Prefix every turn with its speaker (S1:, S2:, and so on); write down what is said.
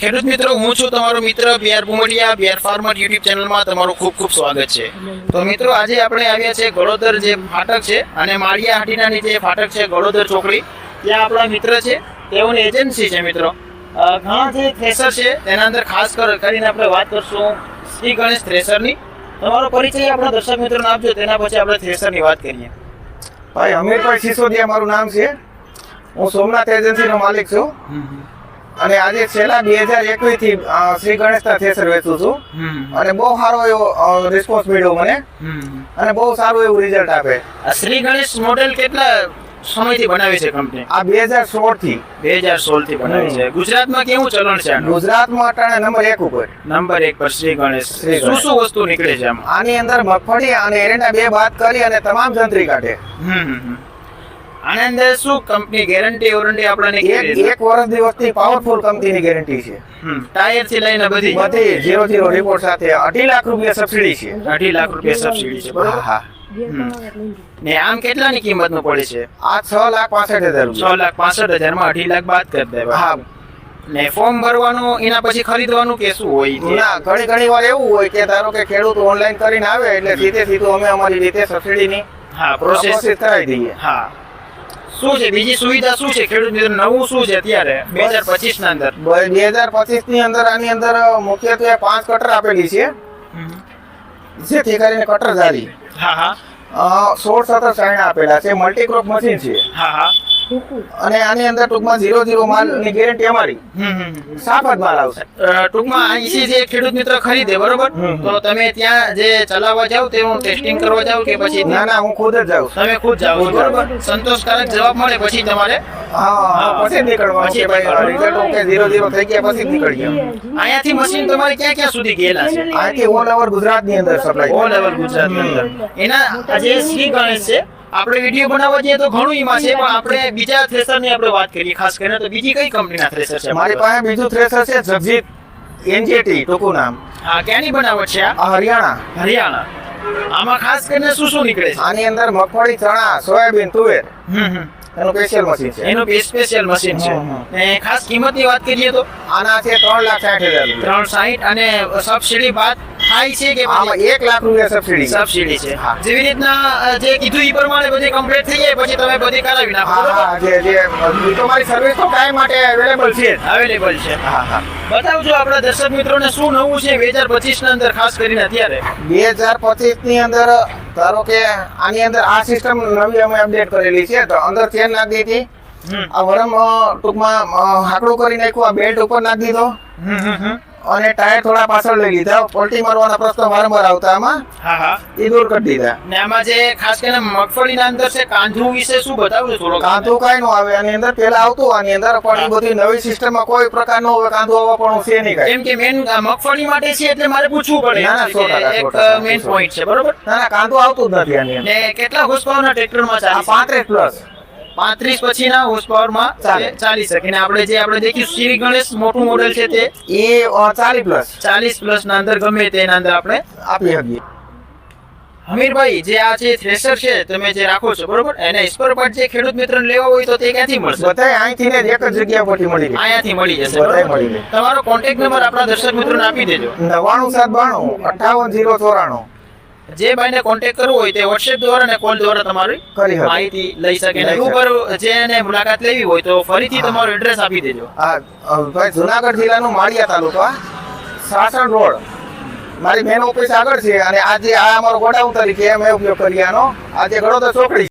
S1: ખેડૂત મિત્રો, હું છું તમારો મિત્ર બિહાર ભુમડિયા. બિહાર ફાર્મર યુટ્યુબ ચેનલમાં તમારું ખૂબ ખૂબ સ્વાગત છે. તો મિત્રો, આજે આપણે આવ્યા છે ગળોદર જે ફાટક છે અને માળિયા હાટીનાની જે ફાટક છે ગળોદર ચોકડી, ત્યાં આપણા મિત્ર છે, તેઓની એજન્સી છે. મિત્રો, ઘણા જે થ્રેસર છે તેના અંદર ખાસ કરીને આપણે વાત કરશું શ્રી ગણેશ થ્રેસરની. તમારો પરિચય આપણા દર્શક મિત્રોને આપજો, તેના પછી આપણે થ્રેસરની વાત કરીએ.
S2: ભાઈ અમીરભાઈ સિસોદિયા મારું નામ છે. હું સોમનાથ એજન્સીનો માલિક છું અને આજે છેલ્લા 2021 થી શ્રી ગણેશના થ્રેસર વેચું છું અને બહુ સારો એવો રિસ્પોન્સ મળ્યો મને અને બહુ સારું એવું રિઝલ્ટ આપે.
S1: આ શ્રી ગણેશ મોડેલ કેટલા સમયથી બનાવી છે કંપની?
S2: આ 2016 થી
S1: 2016 થી બનાવી છે. ગુજરાતમાં કેવું ચલણ છે આનું?
S2: ગુજરાતમાં અટાણે નંબર 1 ઉપર.
S1: નંબર 1 પર શ્રી ગણેશ. શું શું વસ્તુ નીકળે છે આમાં?
S2: આની અંદર મગફળી અને એરંડા બે બાદ કરી અને તમામ જંત્રી કાઢે.
S1: આની અંદર શું કંપની ગેરંટી વોરંટી આપણને
S2: એક વર્ષની વસ્તી પાવરફુલ કંપનીની ગેરંટી છે.
S1: ટાયર થી લઈને બધી
S2: 0 રિપોર્ટ સાથે 2.5 લાખ રૂપિયા સબસિડી છે.
S1: 2.5 લાખ રૂપિયા સબસિડી છે, બરોબર?
S2: હા.
S1: ને આમ કેટલાની કિંમત નું પડે છે?
S2: આ 6,65,000 રૂપિયા.
S1: 6,65,000 માં 2.5 લાખ બાદ કરી દેવા.
S2: હા.
S1: ને ફોર્મ ભરવાનું એના પછી ખરીદવાનું કે શું હોય છે?
S2: ના, ઘણી વાર એવું હોય કે ધારો કે ખેડૂત ઓનલાઈન કરીને આવે એટલે સીધું અમે અમારી રીતે સબસિડીની
S1: પ્રોસેસ
S2: કરાવી દઈએ.
S1: હા. શું છે બીજી સુવિધા? શું છે ખેડૂત મિત્રો નવું શું છે અત્યારે 2025 ના અંદર?
S2: 2025 ની અંદર આની અંદર મુખ્યત્વે 5 કટર આપેલી છે, જેથી કરીને કટર જારી.
S1: હા.
S2: 16-17 ચાઇના આપેલા છે. મલ્ટીક્રોપ મશીન છે.
S1: હા.
S2: અને આની અંદર ટૂંકમાં 0 માલ ની ગેરંટી અમારી. સાફ જ માલ આવશે.
S1: ટૂંકમાં અહીંથી જે ખેડૂત મિત્ર ખરીદે, બરોબર, તો તમે ત્યાં જે ચલાવવા જાવ તે ટેસ્ટિંગ કરવા જાવ કે પછી?
S2: ના, હું ખુદ જ જાઉં.
S1: તમે ખુદ જાવ, બરોબર? સંતોષકારક જવાબ મળે પછી તમારે
S2: પછી નીકળવા છે ભાઈ. રિઝલ્ટ ઓકે 0 થઈ ગયા પછી નીકળીએ.
S1: અહીંયાથી મશીન તમારે ક્યાં ક્યાં સુધી ગયેલા છે?
S2: અહીંથી ઓલ ઓવર ગુજરાત ની અંદર સપ્લાય.
S1: ઓલ ઓવર ગુજરાત ની અંદર. એના જે શ્રી ગણેશ છે, આપણે વિડીયો બનાવવા જઈએ તો ઘણું એમાં છે, પણ આપણે બીજા થ્રેસર ની આપણે વાત કરીએ ખાસ કરીને, તો બીજી કઈ કંપનીના થ્રેસર છે?
S2: મારી પાસે બીજું થ્રેસર છે જગજીત એનજેટી ટૂંકું નામ.
S1: હા, ક્યાંની બનાવટ છે આ?
S2: હરિયાણા.
S1: આમાં ખાસ કરીને શું શું નીકળે છે?
S2: આની અંદર મગફળી, ચણા, સોયાબીન, તુવેર એનું સ્પેશિયલ મશીન છે.
S1: એનું સ્પેશિયલ મશીન છે. ને ખાસ કિંમતની વાત કરીએ તો
S2: આના છે 3,60,000.
S1: 360. અને સબસિડી બાદ થાય છે કે
S2: આમાં 1 લાખ રૂપિયા
S1: સબસિડી છે? જેવી રીતના જે કીધું એ પ્રમાણે બધી કમ્પ્લીટ થઈ જાય પછી તમે બધી કરાવી નાખો.
S2: હા, જે તમારી સર્વિસ તો કાયમ માટે અવેલેબલ છે.
S1: અવેલેબલ છે. હા. બતાવજો આપણા દર્શક મિત્રોને શું નવું છે 2025 ના અંદર, ખાસ કરીને અત્યારે
S2: 2025 ની અંદર. ધારો કે આની અંદર આ સિસ્ટમ નવી અમે અપડેટ કરેલી છે, તો અંદર ચેન નાખી દીધી, આ વરમ ટૂંકમાં હાકડું કરી નાખ્યું, આ બેલ્ટ ઉપર નાખી દીધો અને ટાયર થોડા પાછળ લઈ લીધા. પલટી મારવાના પ્રશ્ન વારંવાર આવતા આમાં એ દૂર કરી દીધા.
S1: ને આમાં જે ખાસ કરીને મગફળીના અંદર છે કાંધું વિશે શું બતાવજો થોડો?
S2: કાંધું કાંઈ નો આવે આની અંદર, પેલા આવતું આની અંદર, પણ એ બધી નવી સિસ્ટમમાં કોઈ પ્રકારનો હવે કાંધું આવવા પણ છે નહીં કાંઈ.
S1: કેમ કે મેન મગફળી માટે છે એટલે મારે પૂછવું પડે. એક મેન પોઈન્ટ છે, બરોબર?
S2: ના, કાંધું આવતું જ નથી આની અંદર.
S1: ને કેટલા હોર્સ પાવરના ટ્રેક્ટરમાં ચાલે?
S2: 35 પ્લસ.
S1: 35 પછીના હોર્સ પાવરમાં ચાલી શકે. ને આપણે દેખ્યું શ્રી ગણેશ મોટું મોડેલ છે તે
S2: એ 40
S1: પ્લસ ના અંદર ગમે તેના અંદર આપણે
S2: આપી શકીએ.
S1: હમીરભાઈ, જે આ જે થ્રેસર છે તમે જે રાખો છો, બરોબર, એને સ્પેર પાર્ટ જે ખેડૂત મિત્રને લેવા હોય તો તે ક્યાંથી મળશે?
S2: બધાય અહીંથી ને એક જ જગ્યા પરથી મળી જાય.
S1: અહીંયાથી મળી જશે,
S2: બધાય
S1: બરોબર?
S2: મળી જાય.
S1: તમારો કોન્ટેક્ટ નંબર આપણા દર્શક મિત્રોને આપી દેજો.
S2: 9792
S1: જે ભાઈને કોન્ટેક્ટ કરવો હોય તે WhatsApp દ્વારા અને કોલ દ્વારા તમારી
S2: કરી શકે.
S1: માહિતી લઈ શકે. ને રૂબરૂ જેને મુલાકાત લેવી હોય તો ફરીથી તમારું એડ્રેસ આપી દેજો.
S2: ભાઈ, જુનાગઢ જિલ્લાનું માળિયા તાલુકા, સાસણ રોડ, મારી મેન ઓફિસ આગળ છે અને આજે આ અમારો ગોડાઉન તરીકે અમે ઉપયોગ કરીએ આનો. આજે ગળોદર ચોકડી